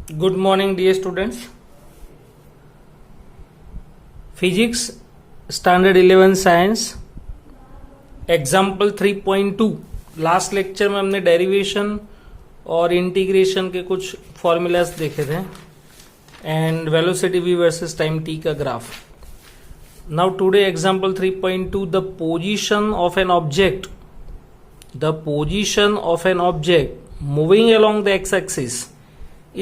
Good morning, dear students. Physics Standard 11 Science Example 3.2 last lecture में हमने derivation और integration के कुछ फॉर्मूलाज देखे थे and velocity v versus time t का graph. Now today example 3.2 the position of an object moving along the x axis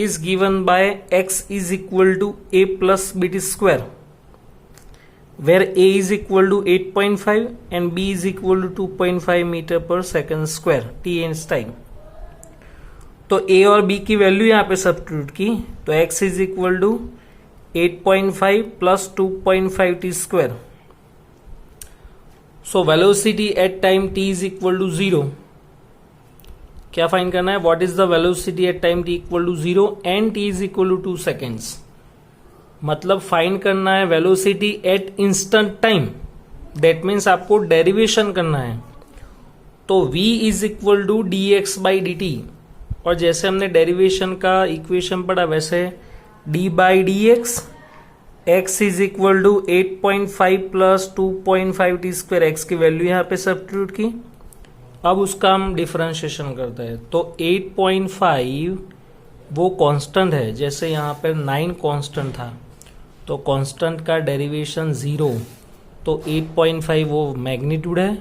is given by x is equal to a plus bt square, where a is equal to 8.5 and b is equal to 2.5 meter per second square t is time. तो a और b की value यहाँ पे substitute की तो x is equal to 8.5 plus 2.5 t square. So velocity at time t is equal to 0. क्या find करना है? What is the velocity at time t equal to 0 and t is equal to 2 seconds. मतलब find करना है velocity at instant time. That means आपको derivation करना है. तो v is equal to dx by dt. और जैसे हमने डेरिवेशन का इक्वेशन पढ़ा वैसे d by dx x is equal to 8.5 plus 2.5 t square. x की वैल्यू यहाँ पे सब्स्टिट्यूट की. अब उसका हम डिफरेंशिएशन करते हैं. तो 8.5 वो कांस्टेंट है, जैसे यहाँ पर 9 कांस्टेंट था तो कांस्टेंट का डेरिवेशन 0. तो 8.5 वो मैग्नीट्यूड है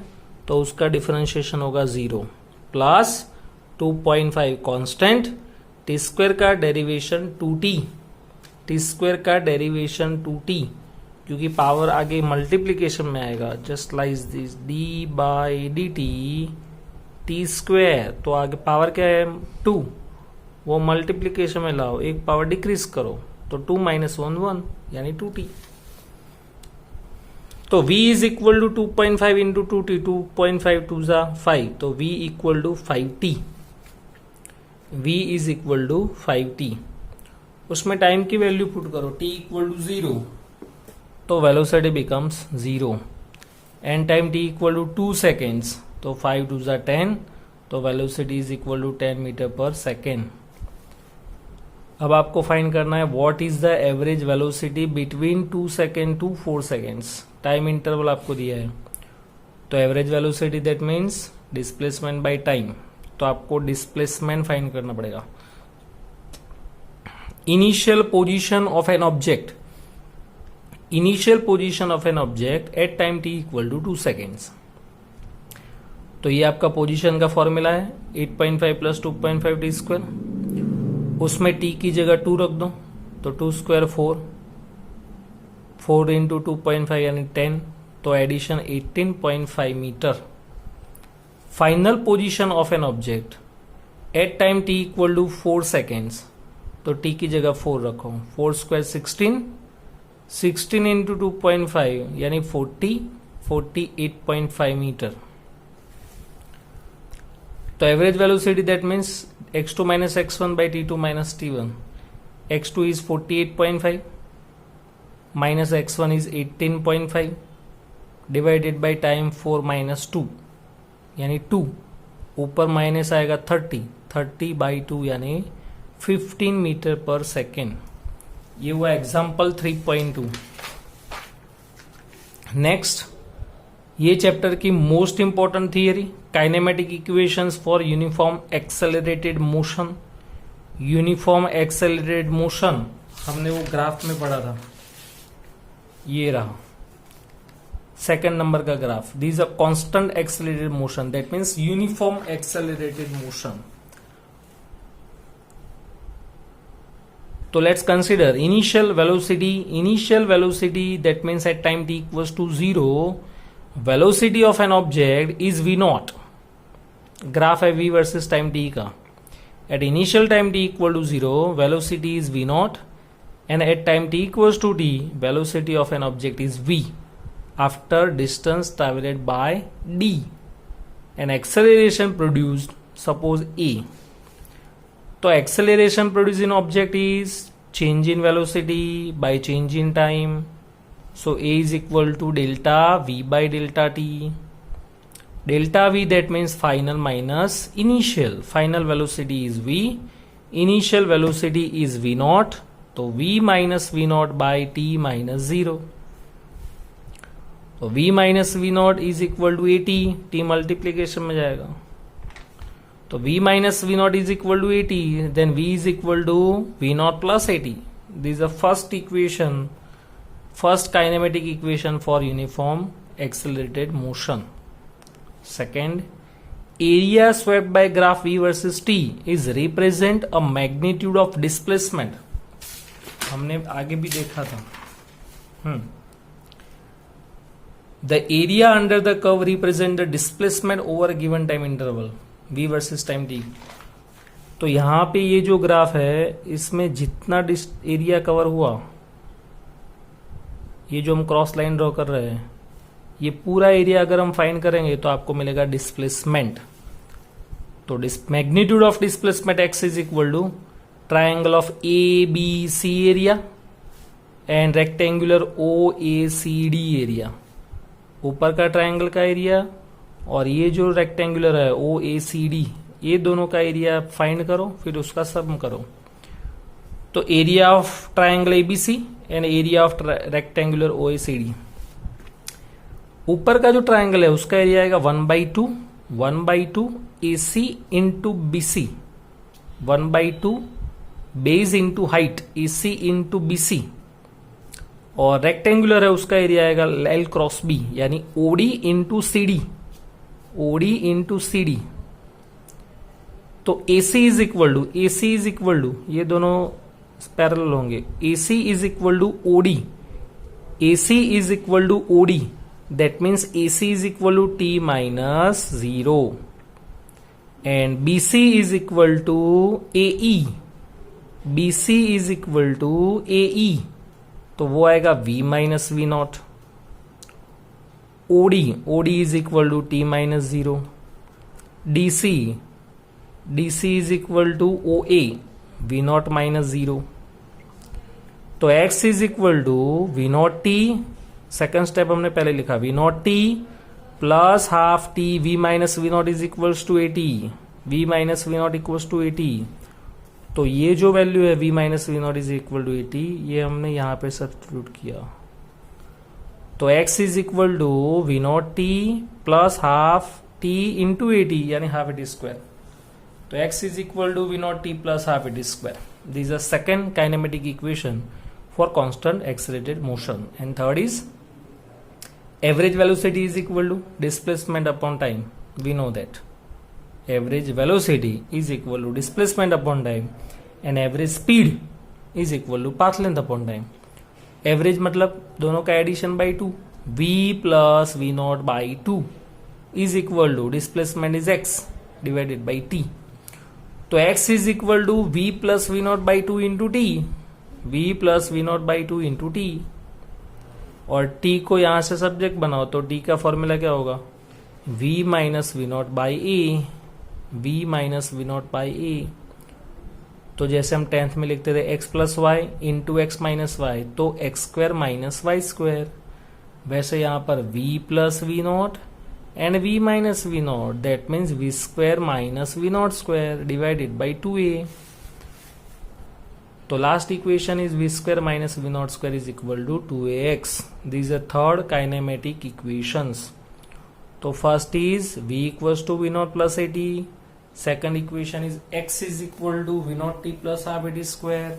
तो उसका डिफरेंशिएशन होगा 0 प्लस 2.5 कांस्टेंट. टी स्क्वायर का डेरिवेशन 2t. टी स्क्वायर का डेरिवेशन 2t क्योंकि पावर आगे मल्टीप्लीकेशन में आएगा. Just like this d by D T square. तो आगे पावर क्या है 2, वो मल्टीप्लीकेशन में लाओ, एक पावर डिक्रीज करो तो 2 माइनस 1 1 यानी 2t. तो v is equal to 2.5 into 2t. 2.5 2 जा 5 तो v equal to 5t. v is equal to 5t. उसमें टाइम की वैल्यू पुट करो t इक्वल टू 0 तो velocity becomes 0 and time t equal to 2 seconds तो 5 2 जा 10 तो velocity is equal to 10 metre per second. अब आपको फाइंड करना है what is the average velocity between 2 second to 4 seconds. Time interval आपको दिया है तो average velocity that means displacement by time. तो आपको डिस्प्लेसमेंट फाइंड करना पड़ेगा. Initial position of an object at time t equal to 2 seconds. तो ये आपका पोजीशन का फॉर्मूला है 8.5 प्लस 2.5 टी स्क्वायर. उसमें t की जगह 2 रख दो तो 2 स्क्वायर 4 इंटू 2.5 यानी 10 तो addition 18.5 metre. Final position of an object at time t equal to 4 seconds. तो t की जगह 4 रखो. 4 स्क्वायर 16 इंटू 2.5 यानी 48.5 मीटर. तो average velocity that means x2 minus x1 by t2 minus t1. x2 is 48.5 minus x1 is 18.5 divided by time 4 minus 2 यानी 2. ऊपर minus आएगा 30 by 2 यानी 15 मीटर पर सेकेंड. ये हुआ एग्जाम्पल 3.2. नेक्स्ट ये चैप्टर की most important theory kinematic equations for uniform accelerated motion. हमने वो ग्राफ में पढ़ा था, ये रहा सेकंड नंबर का graph. This a constant accelerated motion that means uniform accelerated motion. So let's consider initial velocity that means at time t equals to 0 velocity of an object is v naught. Graph है v versus time t का. At initial time t equal to 0 velocity is v naught and at time t equals to t velocity of an object is v after distance traveled by d and acceleration produced suppose a. तो acceleration produced in object is change in velocity by change in time. So a is equal to delta v by delta t. Delta v that means final minus initial. Final velocity is v initial velocity is v naught, तो v minus v naught by t minus 0, तो v minus v naught is equal to a t multiplication में जाएगा, तो v minus v naught is equal to a t, then v is equal to v naught plus a t. This is the first equation, first kinematic equation for uniform accelerated motion. Second, area swept by graph v versus t is represent a magnitude of displacement. हमने आगे भी देखा था. The area under the curve represent the displacement over a given time interval v versus time t. तो यहां पे ये जो ग्राफ है इसमें जितना एरिया कवर हुआ, ये जो हम क्रॉस लाइन ड्रॉ कर रहे हैं, ये पूरा एरिया अगर हम फाइंड करेंगे तो आपको मिलेगा डिस्प्लेसमेंट. तो magnitude of displacement x is equal to triangle of A B C area and rectangular O A C D area. ऊपर का ट्राइंगल का एरिया और ये जो रेक्टेंगुलर है ओ ए सी डी, ये दोनों का एरिया फाइंड करो, फिर उसका सम करो. तो area of triangle ABC and area of rectangular O A C D. ऊपर का जो ट्राइंगल है उसका एरिया आएगा 1/2 AC into BC, 1/2 base into height AC into BC, और रेक्टेंगुलर है उसका एरिया आएगा L क्रॉस B यानी OD into CD, OD into CD. तो AC इज इक्वल टू ये दोनों पैरेलल होंगे, AC is equal to OD, AC is equal to OD. That means AC is equal to T minus 0 and BC is equal to AE. BC is equal to AE, तो वो आएगा V minus V naught. OD is equal to T minus 0. DC is equal to OA, V naught minus 0. तो X is equal to V naught T, second step हमने पहले लिखा v naught t plus half t v minus v naught is equals to 80, v minus v naught equals to 80. तो ये जो value है v minus v naught is equal to 80, ये हमने यहां पे सब्स्टिट्यूट किया. तो x is equal to v naught t plus half t into 80 यानी हाफ इट स्क्वायर. तो x is equal to v naught t plus half it square. This is second kinematic equation for constant accelerated motion. And third is average velocity is equal to displacement upon time. We know that average velocity is equal to displacement upon time and average speed is equal to path length upon time. Average मतलब दोनों का addition by 2, v plus v naught by 2 is equal to displacement is x divided by t. तो x is equal to v plus v naught by 2 into t, v plus v naught by 2 into t. और t को यहां से subject बनाओ तो t का formula क्या होगा, v minus v naught by a, v minus v naught by a. तो जैसे हम 10th में लिखते थे x plus y into x minus y, तो x square minus y square. वैसे यहां पर v plus v naught and v minus v naught, that means v square minus v naught square divided by 2a. तो last equation is v square minus v naught square is equal to 2ax. This is third kinematic equations. तो first is v equals to v naught plus a t, second equation is x is equal to v naught t plus half it square,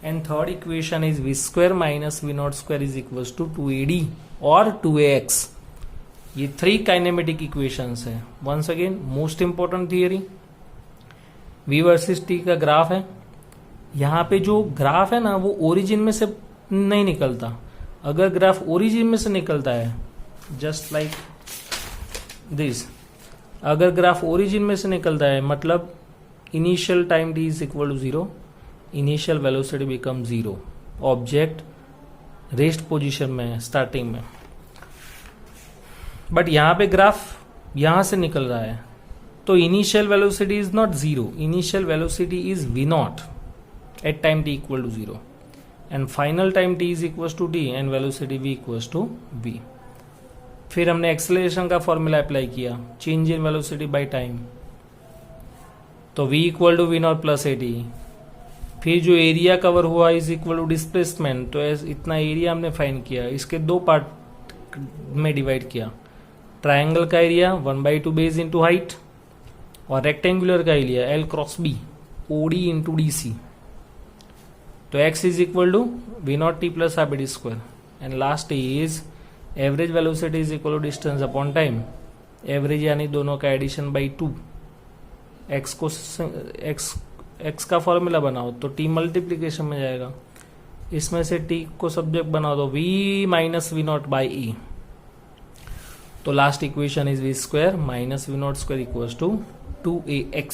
and third equation is v square minus v naught square is equals to 2ad और 2ax. ये three kinematic equations है. Once again most important theory, v versus t का graph है. यहां पे जो graph है ना वो ओरिजिन में से नहीं निकलता. अगर ग्राफ ओरिजिन में से निकलता है जस्ट लाइक दिस, अगर ग्राफ ओरिजिन में से निकलता है मतलब initial time t is equal to 0, initial velocity become 0, object rest position में है स्टार्टिंग में. बट यहां पे ग्राफ यहां से निकल रहा है तो initial velocity is not 0, initial velocity is v not at time t equal to 0 and final time t is equals to t and velocity v equals to v. फिर हमने एक्सेलरेशन का फॉर्मूला अप्लाई किया, change in velocity by time. तो v equal to v naught plus a t, फिर जो area cover हुआ is equal to displacement, तो इतना एरिया हमने फाइंड किया, इसके दो पार्ट में डिवाइड किया। ट्रायंगल का एरिया 1/2 बेस इंटू हाइट, और रेक्टेंगुलर का area L cross B OD into DC। तो x is equal to V0t plus RBD square, and last is average velocity is equal to distance upon time. Average यानी दोनों का addition by 2। x को x का formula बनाओ तो t multiplication में जाएगा, इसमें से t को सब्जेक्ट बनाओ तो v minus V0 by E। तो last equation is v square minus V0 square equals to 2ax।